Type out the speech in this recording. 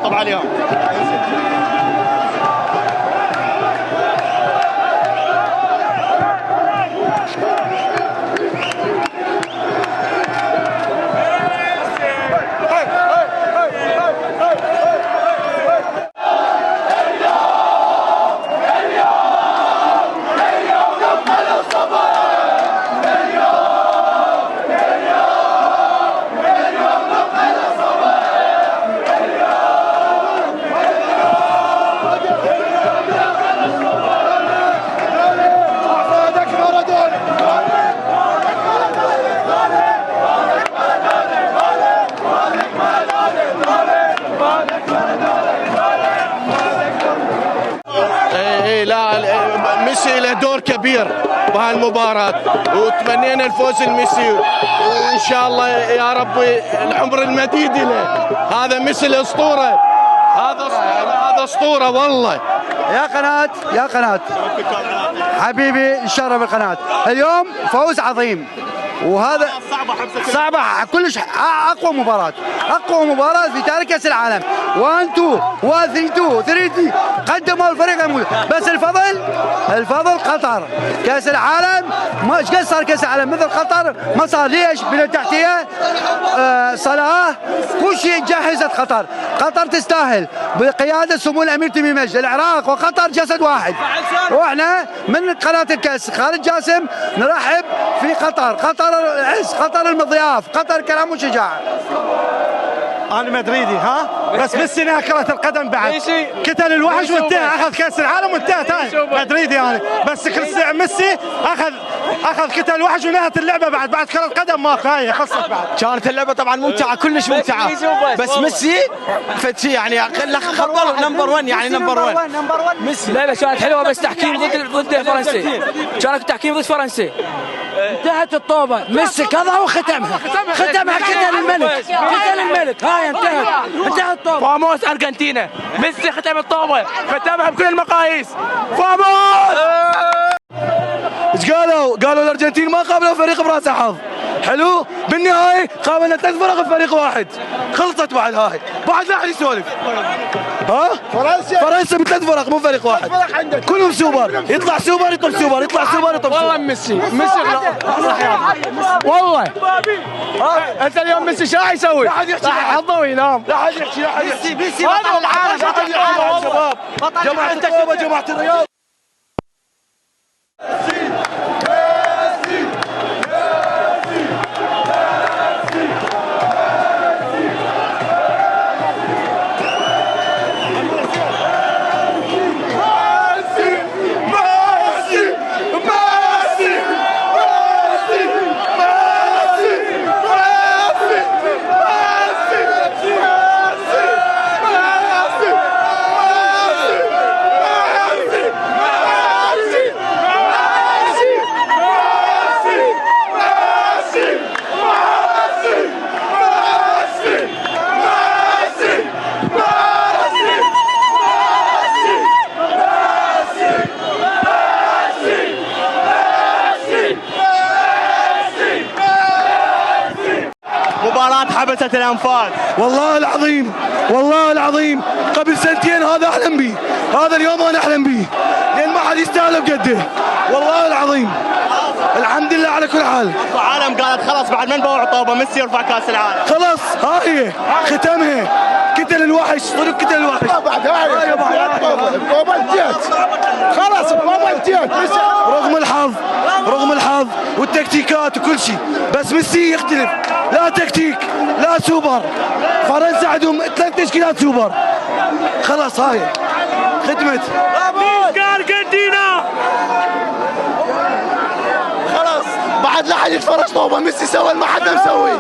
طبعا اليوم. ميسي له دور كبير بهالمباراة وتمنينا الفوز لميسي وإن شاء الله يا رب العمر المديد له. هذا ميسي الأسطورة، هذا أسطورة والله. يا قناة حبيبي نشرف القناة اليوم فوز عظيم، وهذا صعبة كلش. اقوى مباراة في تاريخ كأس العالم. 1 2 1 3 2 قدموا الفريق بس الفضل قطر. كأس العالم ما ايش قد صار كأس العالم مثل قطر ما صار. ليش؟ بنية تحتية، صلاح، كل شيء جهزت قطر. قطر تستاهل بقيادة سمو الأمير تميم مجد. العراق وقطر جسد واحد، واحنا من قناة الكأس خالد جاسم نرحب في قطر. قطر العز، قطر المضياف، قطر كلام وشجاعة. انا مدريدي بس ميسي انها كرة القدم بعد قتل الوحش وانتهى، اخذ كاس العالم وانتهت. مدريدي انا بس ميسي اخذ قتل الوحش ونهت اللعبه بعد كرة القدم ماكو. هاي خلصت بعد. كانت اللعبه طبعا ممتعه كلش ممتعه، بس ميسي فتشي يعني خبر نمبر 1 يعني نمبر 1 ميسي. لا كانت حلوه بس تحكيم ضد فرنسا، كانت تحكيم ضد فرنسا. انتهت الطوبه، ميسي كذا وختمها قتل الملك. هاي انتهت الطوبه. فاموس ارجنتينا، ميسي ختم الطوبه، ختمها بكل المقاييس. فاموس. ايش قالوا الارجنتين ما قابلوا فريق براس حظ حلو، بالنهايه قابلنا 3 فرق بفريق واحد. خلصت بعد هاي بعد لا احد يسولف. فرنسا ب3 فرق مو فريق واحد، كلهم سوبر. يطلع سوبر يطب سوبر، يطلع سوبر يطب سوبر. والله ميسي والله انت اليوم ميسي شو راح يسوي؟ راح يحضه وينام. لا حد يحكي ميسي بطل العالم، شباب جماعه التوبه جماعه الرياض. مباراة حبست الأنفاس. والله العظيم قبل سنتين هذا أحلم به، هذا اليوم أنا أحلم به، لأن ما حد يستاهل بقده والله العظيم. الحمد لله على كل حال. العالم قالت خلاص بعد من بوع طوبة ميسي يرفع كأس العالم. خلاص هاي ختمها، قتل الوحش صدق، قتل الوحش. بعد هاي الطوبة انتهت خلاص، الطوبة انتهت. رغم الحظ والتكتيكات وكل شيء، بس ميسي يختلف. لا تكتيك لا سوبر. فرنسا عندهم 3 تشكيلات سوبر. خلاص هاي ختمت. ارجنتينا خلاص بعد لا حد يتفرج طوبة. ميسي سوى ما حدا مسوي.